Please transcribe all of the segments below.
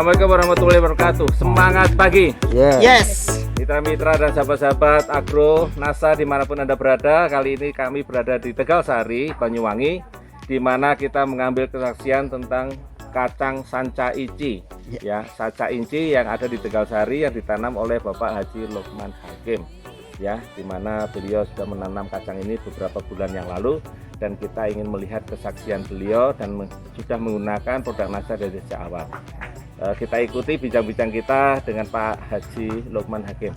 Assalamualaikum warahmatullahi wabarakatuh. Semangat pagi. Yes. Mitra-mitra dan sahabat-sahabat agro NASA dimanapun Anda berada. Kali ini kami berada di Tegalsari, Banyuwangi, di mana kita mengambil kesaksian tentang kacang sanca inci. Ya, sanca inci yang ada di Tegalsari yang ditanam oleh Bapak Haji Lukman Hakim. Ya, di mana beliau sudah menanam kacang ini beberapa bulan yang lalu, dan kita ingin melihat kesaksian beliau dan sudah menggunakan produk NASA dari sejak awal. Kita ikuti bincang-bincang kita dengan Pak Haji Lukman Hakim.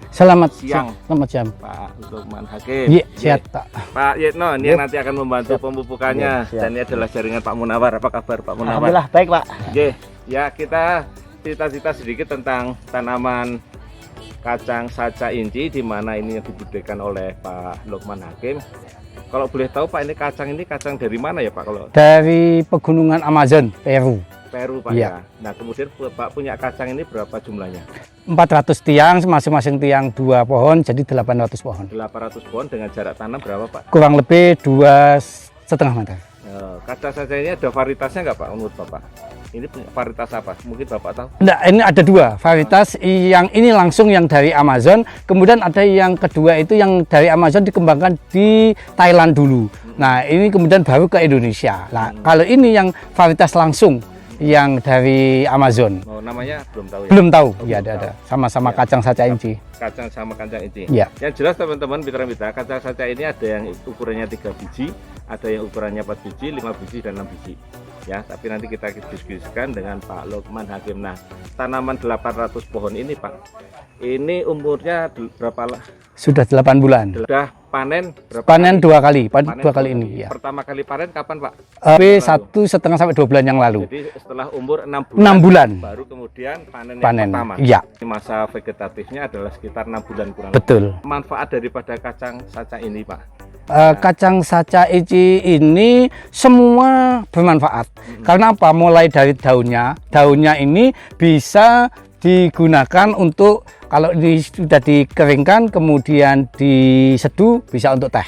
Selamat siang. Selamat siang, Pak Lukman Hakim. Iya, siap, Pak. Pak Yetno, ini yang nanti akan membantu pemupukannya. Dan ini adalah jaringan Pak Munawar. Apa kabar Pak Munawar? Alhamdulillah baik, Pak. Ya, kita cerita-cerita sedikit tentang tanaman kacang sanca inci, di mana ini yang dibudidayakan oleh Pak Lukman Hakim. Kalau boleh tahu Pak, ini kacang dari mana ya Pak? Kalau dari pegunungan Amazon, Peru. Peru Pak ya. Nah, kemudian Pak punya kacang ini berapa jumlahnya? 400 tiang, masing-masing tiang 2 pohon, jadi 800 pohon. 800 pohon dengan jarak tanam berapa Pak? Kurang lebih 2,5 meter. Kacang sanca ini ada varietasnya nggak Pak menurut Bapak? Ini varietas apa? Mungkin Bapak tahu? Nah, ini ada 2 varietas. Yang ini langsung yang dari Amazon, kemudian ada yang kedua itu yang dari Amazon dikembangkan di Thailand dulu. Nah, ini kemudian baru ke Indonesia. Nah, kalau ini yang varietas langsung yang dari Amazon. Oh, namanya belum tahu ya? Belum tahu. Oh, ya, belum ada. tahu. Sama-sama Ya. kacang sanca inci. Kacang sama kacang inci. Ya. Yang jelas teman-teman, mitra-mitra, kacang sanca ini ada yang ukurannya 3 biji, ada yang ukurannya 4 biji, 5 biji, dan 6 biji. Ya, tapi nanti kita diskusikan dengan Pak Lukman Hakim. Nah, tanaman 800 pohon ini Pak, ini umurnya berapa lah? Sudah 8 bulan. Sudah panen berapa? Panen 2 kali, Panen 2 kali ini. Ya. Pertama kali panen kapan Pak? 1,5 sampai 2 bulan yang lalu. Jadi setelah umur 6 bulan, 6 bulan. baru kemudian panen Panen. yang pertama. Iya. Masa vegetatifnya adalah sekitar 6 bulan kurang. Betul. Manfaat daripada kacang sanca ini Pak? Kacang sanca inci ini semua bermanfaat. Karena apa? Mulai dari daunnya ini bisa digunakan untuk, kalau ini sudah dikeringkan kemudian diseduh, bisa untuk teh.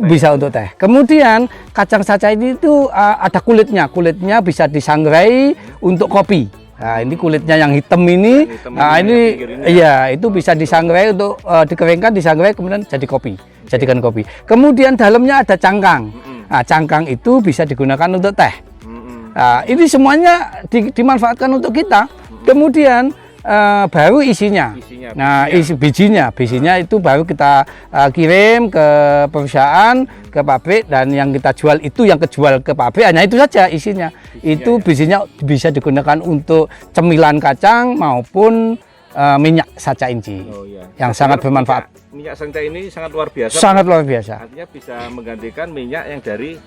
Bisa untuk teh. Kemudian kacang sanca ini itu ada kulitnya bisa disangrai untuk kopi. Nah, ini kulitnya yang hitam ini. Nah, ini iya, itu bisa disangrai untuk dikeringkan, disangrai kemudian jadi kopi. Jadikan kopi. Kemudian dalamnya ada cangkang. Nah, cangkang itu bisa digunakan untuk teh. Nah, ini semuanya dimanfaatkan untuk kita. Kemudian baru isinya. Nah, bijinya itu baru kita kirim ke perusahaan, ke pabrik, dan yang kita jual itu yang kejual ke pabrik. Hanya itu saja isinya. Itu bijinya bisa digunakan untuk cemilan kacang maupun minyak sanca inci. Yang sangat bermanfaat. Minyak sanca ini sangat luar biasa. Sangat luar biasa. Artinya bisa menggantikan minyak yang dari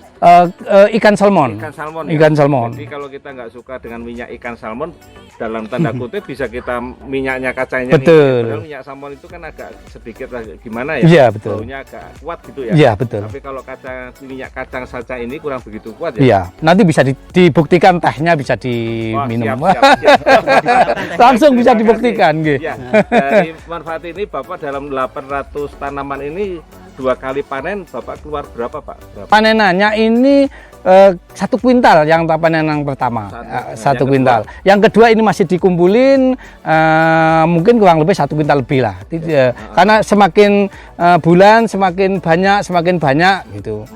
ikan salmon. Ikan salmon. Jadi kalau kita nggak suka dengan minyak ikan salmon, dalam tanda kutip bisa kita minyaknya kacangnya. Betul. Padahal minyak salmon itu kan agak sedikit gimana ya? Iya, betul. Baunya agak kuat gitu ya. Iya, betul. Tapi kalau minyak kacang sanca ini kurang begitu kuat ya. Iya. Nanti bisa dibuktikan tehnya bisa diminum. Siap. Langsung bisa dibuktikan. Ya, dari manfaat ini Bapak dalam 800 tanaman ini 2 kali panen, Bapak keluar berapa Pak? Panenannya ini 1 kuintal yang panen yang pertama. 1 kuintal. Yang kedua ini masih dikumpulin, mungkin kurang lebih 1 kuintal lebih lah. Karena semakin bulan semakin banyak gitu.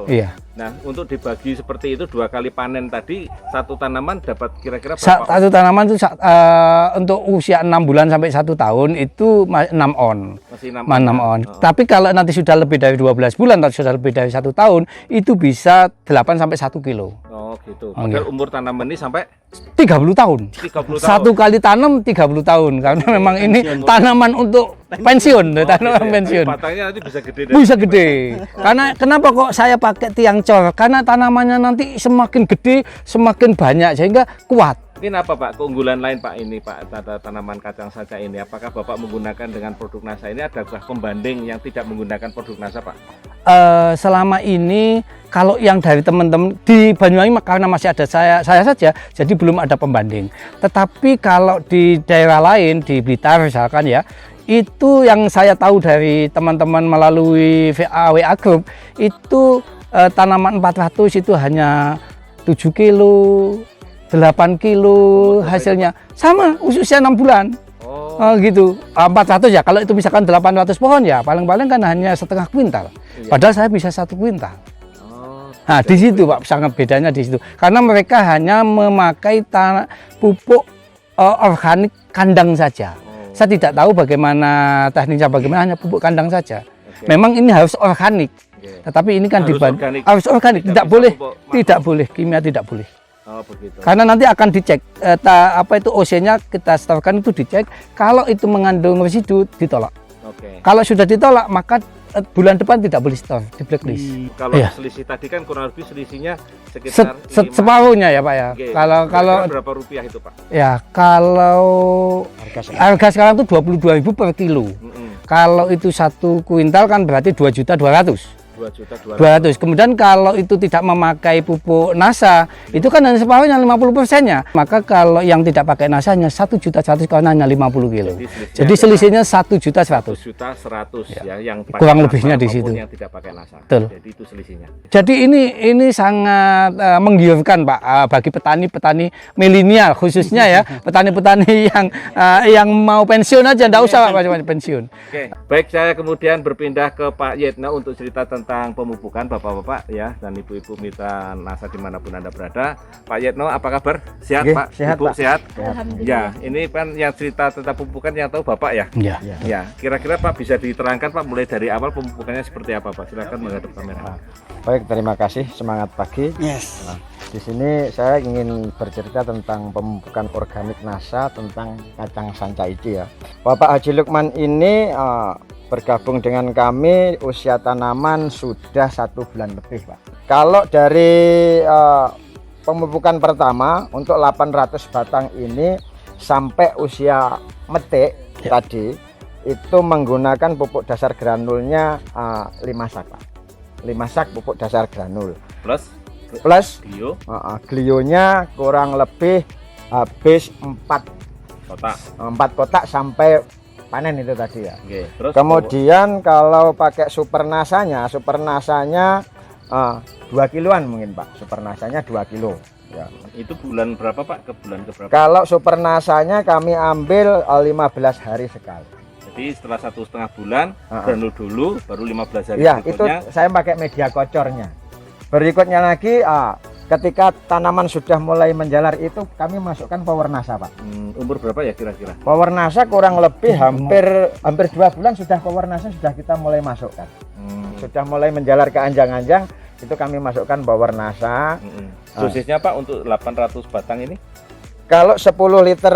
Iya. Nah, untuk dibagi seperti itu 2 kali panen tadi, 1 tanaman dapat kira-kira berapa? 1 tanaman itu untuk usia 6 bulan sampai 1 tahun itu 6 on. Masih 6 on. Tapi kalau nanti sudah lebih dari 12 bulan atau sudah lebih dari 1 tahun, itu bisa 8 sampai 1 kilo. Oh gitu. Padahal umur tanaman ini sampai 30 tahun. 30 tahun. 1 kali tanam 30 tahun. Karena memang ini tanaman untuk pensiun, tanaman pensiun. Batangnya nanti bisa gede. Bisa gede. Karena kenapa kok saya pakai tiang cor? Karena tanamannya nanti semakin gede, semakin banyak sehingga kuat. Ini apa Pak keunggulan lain Pak ini Pak tanaman kacang sanca ini? Apakah Bapak menggunakan dengan produk NASA ini, adakah pembanding yang tidak menggunakan produk NASA Pak? Selama ini kalau yang dari teman-teman di Banyuwangi karena masih ada saya saja, jadi belum ada pembanding. Tetapi kalau di daerah lain di Blitar misalkan ya, itu yang saya tahu dari teman-teman melalui WA Group itu tanaman 400 itu hanya 7 kilo 8 kilo hasilnya. Sama usia 6 bulan. Oh, Gitu. 400 ya. Kalau itu misalkan 800 pohon ya paling-paling kan hanya setengah kuintal. iya. Padahal saya bisa 1 kuintal. Oh, Nah, di situ Pak sangat bedanya di situ. Karena mereka hanya memakai pupuk organik kandang saja. oh, Saya tidak tahu bagaimana tekniknya, bagaimana hanya pupuk kandang saja. oke. Memang ini harus organik. Oke. Tetapi ini kan Harus organik. tidak bisa boleh, pupuk makro. tidak boleh kimia, tidak boleh. Oh, begitu. Karena nanti akan dicek apa itu OC-nya, kita setorkan itu dicek. Kalau itu mengandung residu ditolak. Oke. Kalau sudah ditolak maka bulan depan tidak boleh setor, di blacklist. Kalau Iya. selisih tadi kan kurang lebih selisihnya sekitar Separuhnya ya Pak ya. Oke. Kalau Kira-kira berapa rupiah itu Pak? ya kalau harga sekarang itu 22.000 per kilo. Kalau itu 1 kuintal kan berarti 2.200.000. 2.200.000. Kemudian kalau itu tidak memakai pupuk NASA, itu kan hanya separuhnya 50%-nya. Maka kalau yang tidak pakai NASA hanya 1.100.000 karena hanya 50 kilo. Jadi selisihnya 1.100.000. 1.100.000 ya yang pakai Kurang NASA lebihnya di maupun situ. yang tidak pakai NASA. Betul. Jadi itu selisihnya. Jadi ini sangat menggiurkan Pak bagi petani-petani milenial khususnya ya, petani-petani yang mau pensiun aja, enggak usah Pak macam-macam pensiun. Oke, baik, saya kemudian berpindah ke Pak Yetno untuk cerita tentang pemupukan Bapak-bapak ya dan Ibu-ibu mitra NASA dimanapun Anda berada. Pak Yetno, apa kabar? Sehat Oke, Pak? sehat, Ibu Pak. sehat? Ya, Alhamdulillah. ini kan yang cerita tentang pemupukan yang tahu Bapak ya? Ya. Ya, kira-kira Pak bisa diterangkan Pak mulai dari awal pemupukannya seperti apa Pak? Silakan menghadap kamera. Baik, terima kasih. Semangat pagi. Yes. Nah, di sini saya ingin bercerita tentang pemupukan organik NASA tentang kacang sanca ici ya. Bapak Haji Lukman ini bergabung dengan kami usia tanaman sudah 1 bulan lebih Pak. Kalau dari pemupukan pertama untuk 800 batang ini sampai usia metik tadi itu menggunakan pupuk dasar granulnya 5 sak Pak. 5 sak pupuk dasar granul plus Bio glionya kurang lebih habis 4 kotak sampai panen itu tadi ya. Oke, terus Kemudian kalau pakai super nasanya 2 kiloan mungkin Pak. Super nasanya 2 kilo ya. itu bulan berapa Pak? Ke bulan ke berapa? Kalau super nasanya kami ambil 15 hari sekali. Jadi setelah 1,5 bulan granul dulu, baru 15 hari Ya, itu berikutnya. saya pakai media kocornya. Berikutnya lagi ketika tanaman sudah mulai menjalar itu kami masukkan Power NASA Pak. Umur berapa ya kira-kira? Power NASA kurang lebih hampir 2 bulan sudah Power NASA sudah kita mulai masukkan. Sudah mulai menjalar ke anjang-anjang itu kami masukkan Power NASA. Dosisnya Pak untuk 800 batang ini? Kalau 10 liter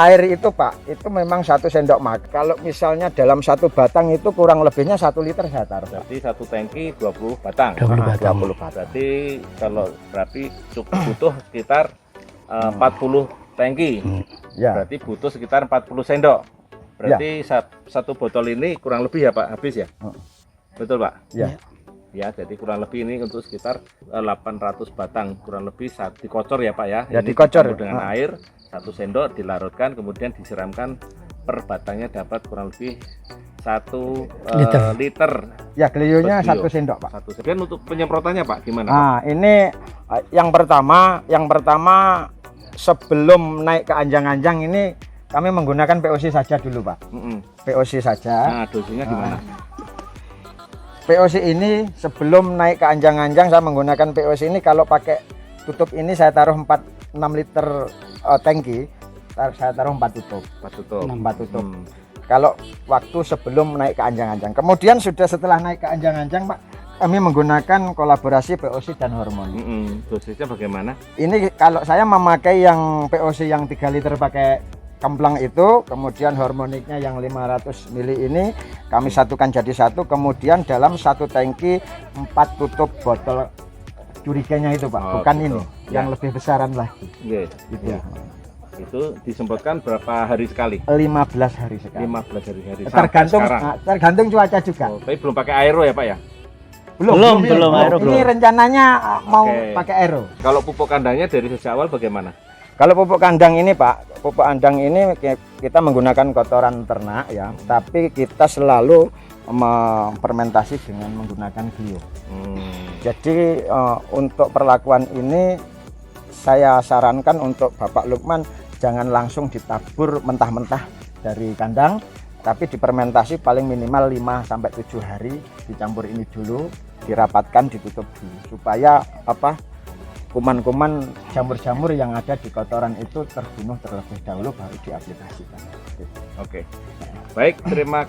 air itu Pak, itu memang 1 sendok makan. Kalau misalnya dalam 1 batang itu kurang lebihnya 1 liter saya taruh. Berarti 1 tangki 20 batang. 20 batang. 20 batang. Berarti kalau berarti cukup butuh sekitar 40 tangki. Ya. Berarti butuh sekitar 40 sendok. Berarti satu botol ini kurang lebih ya Pak habis ya? Betul Pak? Ya. Ya, jadi kurang lebih ini untuk sekitar 800 batang, kurang lebih saat dikocor ya Pak ya. Ya, Ini dikocor. dicampur dengan air 1 sendok, dilarutkan, kemudian disiramkan per batangnya dapat kurang lebih 1 liter. Ya, glionya Per 1 kilo. sendok Pak. Kemudian untuk penyemprotannya Pak gimana Pak? Nah, ini yang pertama sebelum naik ke anjang-anjang ini kami menggunakan POC saja dulu Pak. POC saja. Nah, dosisnya gimana? POC ini sebelum naik ke anjang-anjang saya menggunakan POC ini kalau pakai tutup ini saya taruh 6 liter tangki, saya taruh 4 tutup. 4 tutup. 4 tutup. Kalau waktu sebelum naik ke anjang-anjang. Kemudian setelah naik ke anjang-anjang Pak, kami menggunakan kolaborasi POC dan hormon. Dosisnya bagaimana? Ini kalau saya memakai yang POC yang 3 liter pakai kemplang itu, kemudian hormoniknya yang 500 ml ini kami satukan jadi satu, kemudian dalam 1 tangki 4 tutup botol curiganya itu Pak, bukan betul. ini yang lebih besaran lagi. Iya. Gitu. Ya. Itu disemprotkan berapa hari sekali? 15 hari sekali. 15 hari sampai Tergantung sekarang. tergantung cuaca juga. Oh, tapi belum pakai aero ya Pak ya? Belum, aero Ini belum. rencananya mau Oke. pakai aero. Kalau pupuk kandangnya dari sejak awal bagaimana? Kalau pupuk kandang ini Pak, pupuk kandang ini kita menggunakan kotoran ternak ya, tapi kita selalu memfermentasi dengan menggunakan glio. Jadi untuk perlakuan ini saya sarankan untuk Bapak Lukman jangan langsung ditabur mentah-mentah dari kandang, tapi difermentasi paling minimal 5-7 hari, dicampur ini dulu, dirapatkan, ditutup dulu supaya kuman-kuman jamur-jamur yang ada di kotoran itu terbunuh terlebih dahulu baru diaplikasikan. Oke. Baik, terima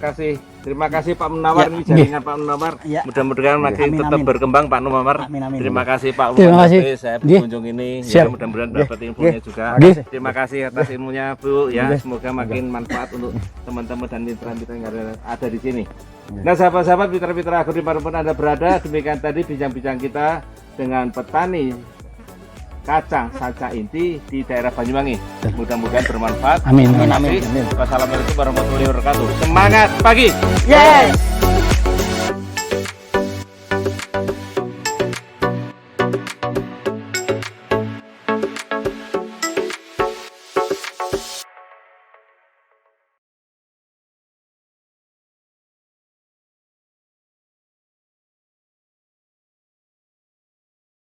kasih Pak Munawar, ini jaringan Pak Munawar. Ya. Mudah-mudahan makin Amin, tetap amin. berkembang Pak Munawar. Amin, amin. Terima kasih Pak Terima Munawar. kasih. Saya Nggih. berkunjung ini. Siap. Ya, mudah-mudahan dapat infonya juga. Nggih. Terima kasih atas ilmunya Bu ya. Semoga makin manfaat untuk teman-teman dan mitra-mitra yang ada di sini. Nah, sahabat-sahabat mitra-mitra Agro dimanapun Anda berada, demikian tadi bincang-bincang kita dengan petani kacang sanca inti di daerah Banyuwangi. Mudah-mudahan bermanfaat. Amin. Terima kasih. Wassalamualaikum warahmatullahi wabarakatuh. Semangat pagi. Yes.